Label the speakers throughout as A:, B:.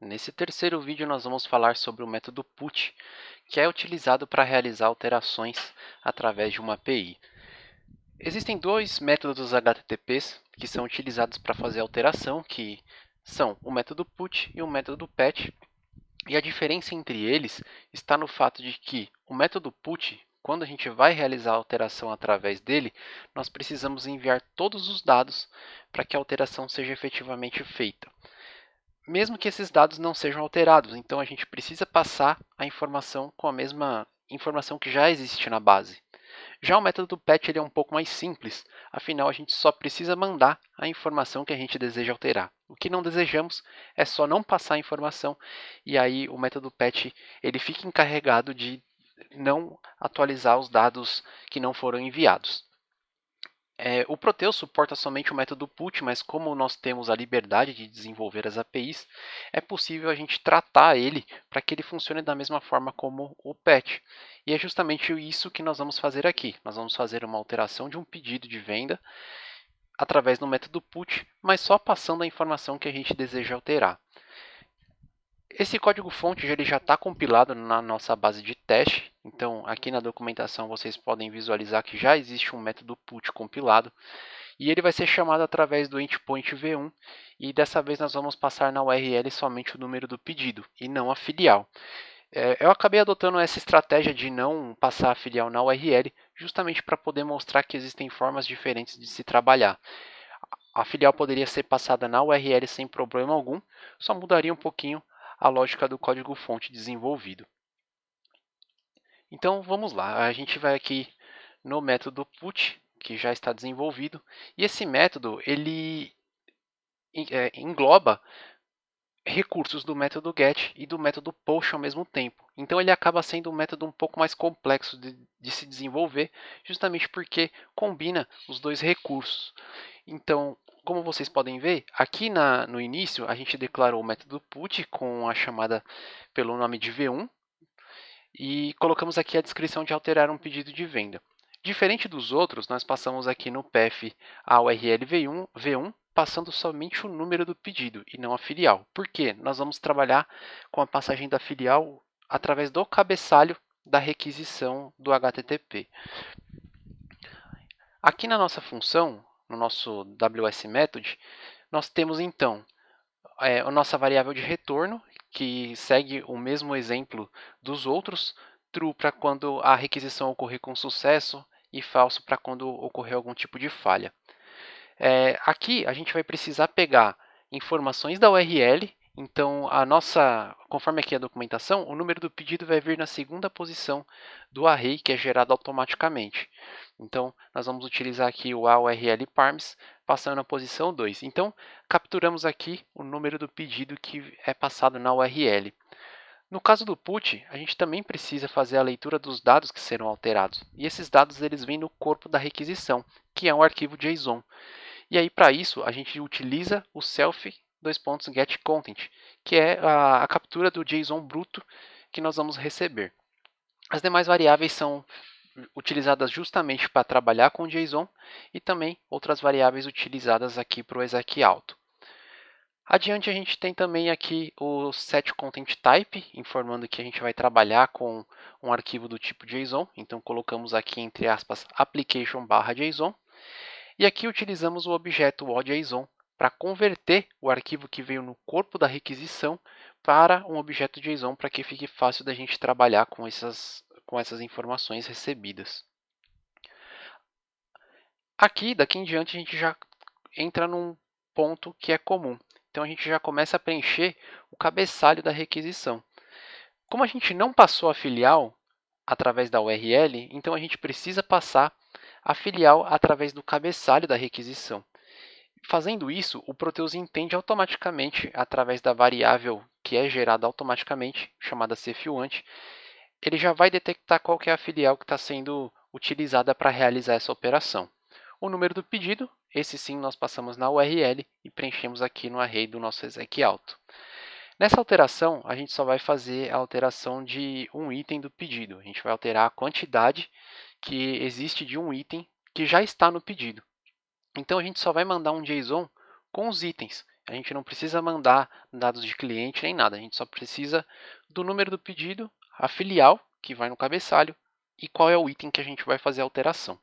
A: Nesse terceiro vídeo, nós vamos falar sobre o método PUT, que é utilizado para realizar alterações através de uma API. Existem dois métodos HTTPs que são utilizados para fazer alteração, que são o método PUT e o método PET. E a diferença entre eles está no fato de que o método PUT, quando a gente vai realizar a alteração através dele, nós precisamos enviar todos os dados para que a alteração seja efetivamente feita, mesmo que esses dados não sejam alterados. Então, a gente precisa passar a informação com a mesma informação que já existe na base. Já o método PET ele é um pouco mais simples, afinal, a gente só precisa mandar a informação que a gente deseja alterar. O que não desejamos é só não passar a informação, e aí o método PET ele fica encarregado de não atualizar os dados que não foram enviados. O Proteus suporta somente o método PUT, mas como nós temos a liberdade de desenvolver as APIs, é possível a gente tratar ele para que ele funcione da mesma forma como o PET. E é justamente isso que nós vamos fazer aqui. Nós vamos fazer uma alteração de um pedido de venda através do método PUT, mas só passando a informação que a gente deseja alterar. Esse código-fonte ele já está compilado na nossa base de teste, então aqui na documentação vocês podem visualizar que já existe um método PUT compilado, e ele vai ser chamado através do endpoint v1, e dessa vez nós vamos passar na URL somente o número do pedido, e não a filial. Eu acabei adotando essa estratégia de não passar a filial na URL, justamente para poder mostrar que existem formas diferentes de se trabalhar. A filial poderia ser passada na URL sem problema algum, só mudaria um pouquinho a lógica do código-fonte desenvolvido. Então vamos lá, a gente vai aqui no método put, que já está desenvolvido, e esse método ele engloba recursos do método get e do método post ao mesmo tempo. Então ele acaba sendo um método um pouco mais complexo de se desenvolver, justamente porque combina os dois recursos. Então, como vocês podem ver, aqui no início a gente declarou o método put com a chamada pelo nome de v1 e colocamos aqui a descrição de alterar um pedido de venda. Diferente dos outros, nós passamos aqui no path a URL v1 passando somente o número do pedido e não a filial. Por quê? Nós vamos trabalhar com a passagem da filial através do cabeçalho da requisição do HTTP. Aqui na nossa função, no nosso WS Method, nós temos então a nossa variável de retorno, que segue o mesmo exemplo dos outros, true para quando a requisição ocorrer com sucesso e falso para quando ocorrer algum tipo de falha. Aqui a gente vai precisar pegar informações da URL, então conforme aqui a documentação, o número do pedido vai vir na segunda posição do array que é gerado automaticamente. Então, nós vamos utilizar aqui o AURL parms, passando na posição 2. Então, capturamos aqui o número do pedido que é passado na URL. No caso do put, a gente também precisa fazer a leitura dos dados que serão alterados. E esses dados eles vêm no corpo da requisição, que é um arquivo JSON. E aí, para isso, a gente utiliza o self:"getContent", que é a captura do JSON bruto que nós vamos receber. As demais variáveis são utilizadas justamente para trabalhar com JSON e também outras variáveis utilizadas aqui para o exec auto. Adiante a gente tem também aqui o setContentType, informando que a gente vai trabalhar com um arquivo do tipo JSON, então colocamos aqui entre aspas application/JSON, e aqui utilizamos o objeto OJSON para converter o arquivo que veio no corpo da requisição para um objeto JSON para que fique fácil da gente trabalhar com essas informações recebidas. Aqui, daqui em diante, a gente já entra num ponto que é comum. Então, a gente já começa a preencher o cabeçalho da requisição. Como a gente não passou a filial através da URL, então a gente precisa passar a filial através do cabeçalho da requisição. Fazendo isso, o Proteus entende automaticamente, através da variável que é gerada automaticamente, chamada cfUnt, ele já vai detectar qual que é a filial que está sendo utilizada para realizar essa operação. O número do pedido, esse sim nós passamos na URL e preenchemos aqui no array do nosso exec auto. Nessa alteração, a gente só vai fazer a alteração de um item do pedido. A gente vai alterar a quantidade que existe de um item que já está no pedido. Então, a gente só vai mandar um JSON com os itens. A gente não precisa mandar dados de cliente nem nada, a gente só precisa do número do pedido, a filial, que vai no cabeçalho, e qual é o item que a gente vai fazer a alteração.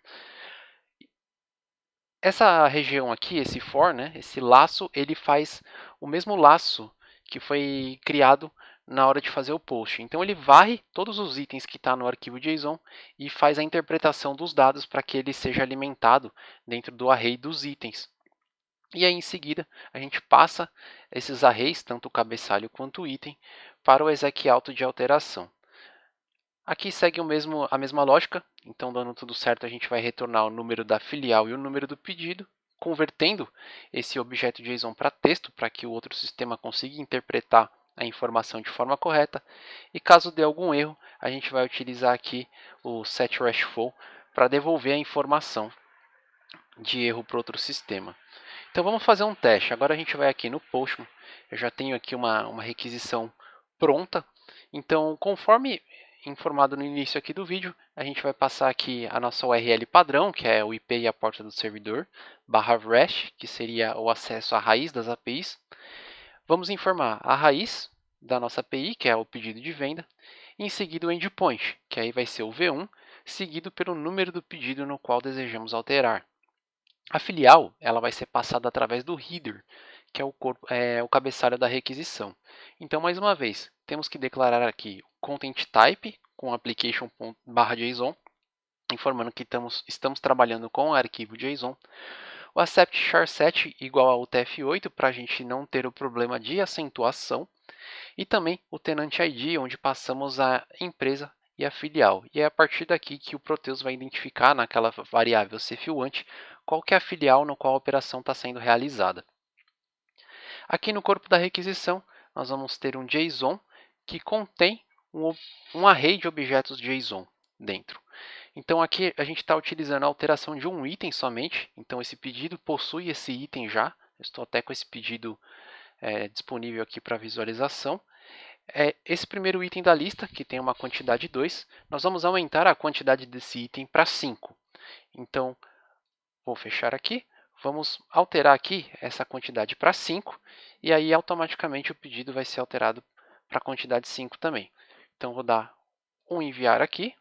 A: Essa região aqui, esse for, né, esse laço, ele faz o mesmo laço que foi criado na hora de fazer o post. Então ele varre todos os itens que está no arquivo JSON e faz a interpretação dos dados para que ele seja alimentado dentro do array dos itens. E aí, em seguida, a gente passa esses arrays, tanto o cabeçalho quanto o item, para o exec auto de alteração. Aqui segue a mesma lógica, então dando tudo certo a gente vai retornar o número da filial e o número do pedido, convertendo esse objeto JSON para texto, para que o outro sistema consiga interpretar a informação de forma correta. E caso dê algum erro, a gente vai utilizar aqui o setRashFlow para devolver a informação de erro para outro sistema. Então vamos fazer um teste. Agora a gente vai aqui no Postman. Eu já tenho aqui uma requisição pronta. Então, conforme informado no início aqui do vídeo, a gente vai passar aqui a nossa URL padrão, que é o IP e a porta do servidor, /REST, que seria o acesso à raiz das APIs. Vamos informar a raiz da nossa API, que é o pedido de venda, e em seguida o endpoint, que aí vai ser o V1, seguido pelo número do pedido no qual desejamos alterar. A filial ela vai ser passada através do header, que é o cabeçalho da requisição. Então, mais uma vez, temos que declarar aqui o content type com application.json, informando que estamos trabalhando com o arquivo JSON. O accept char7 igual ao UTF-8 para a gente não ter o problema de acentuação. E também o tenant ID, onde passamos a empresa e a filial. E é a partir daqui que o Proteus vai identificar naquela variável cfilwant qual que é a filial no qual a operação está sendo realizada. Aqui no corpo da requisição, nós vamos ter um JSON que contém um array de objetos JSON dentro. Então aqui a gente está utilizando a alteração de um item somente. Então esse pedido possui esse item já. Eu estou até com esse pedido disponível aqui para visualização. Esse primeiro item da lista, que tem uma quantidade 2, nós vamos aumentar a quantidade desse item para 5. Então, vou fechar aqui, vamos alterar aqui essa quantidade para 5, e aí automaticamente o pedido vai ser alterado para a quantidade 5 também. Então, vou dar um enviar aqui,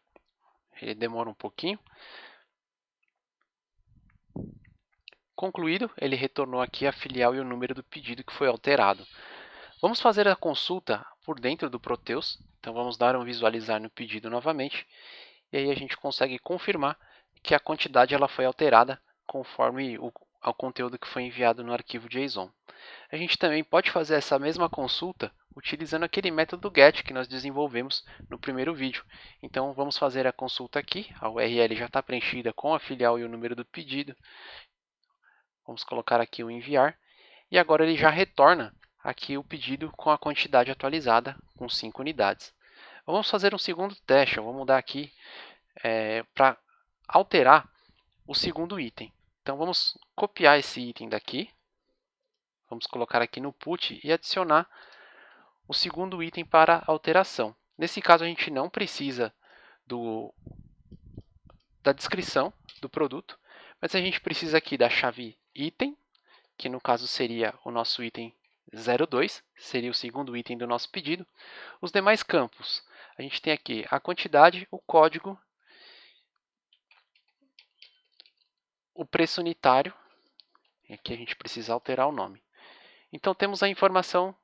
A: ele demora um pouquinho. Concluído, ele retornou aqui a filial e o número do pedido que foi alterado. Vamos fazer a consulta por dentro do Proteus. Então vamos dar um visualizar no pedido novamente. E aí a gente consegue confirmar que a quantidade ela foi alterada conforme o conteúdo que foi enviado no arquivo JSON. A gente também pode fazer essa mesma consulta utilizando aquele método GET que nós desenvolvemos no primeiro vídeo. Então vamos fazer a consulta aqui. A URL já está preenchida com a filial e o número do pedido. Vamos colocar aqui o enviar. E agora ele já retorna aqui o pedido com a quantidade atualizada, com 5 unidades. Vamos fazer um segundo teste. Eu vou mudar aqui para alterar o segundo item. Então, vamos copiar esse item daqui. Vamos colocar aqui no put e adicionar o segundo item para alteração. Nesse caso, a gente não precisa da descrição do produto, mas a gente precisa aqui da chave item, que no caso seria o nosso item 02, seria o segundo item do nosso pedido. Os demais campos, a gente tem aqui a quantidade, o código, o preço unitário, e aqui a gente precisa alterar o nome. Então temos a informação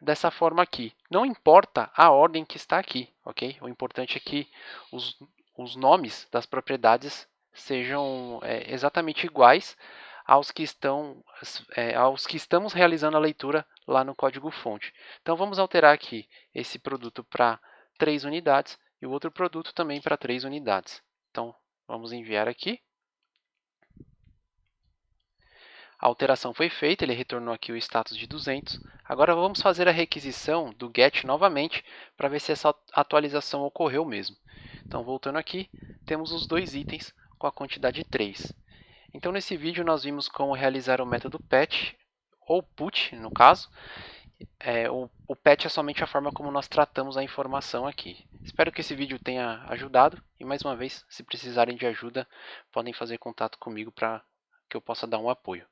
A: dessa forma aqui. Não importa a ordem que está aqui, ok? O importante é que os nomes das propriedades sejam exatamente iguais aos que estamos realizando a leitura lá no código-fonte. Então, vamos alterar aqui esse produto para 3 unidades e o outro produto também para 3 unidades. Então, vamos enviar aqui. A alteração foi feita, ele retornou aqui o status de 200. Agora, vamos fazer a requisição do GET novamente para ver se essa atualização ocorreu mesmo. Então, voltando aqui, temos os dois itens com a quantidade 3. Então, nesse vídeo, nós vimos como realizar o método PET, ou PUT, no caso. O PET é somente a forma como nós tratamos a informação aqui. Espero que esse vídeo tenha ajudado. E, mais uma vez, se precisarem de ajuda, podem fazer contato comigo para que eu possa dar um apoio.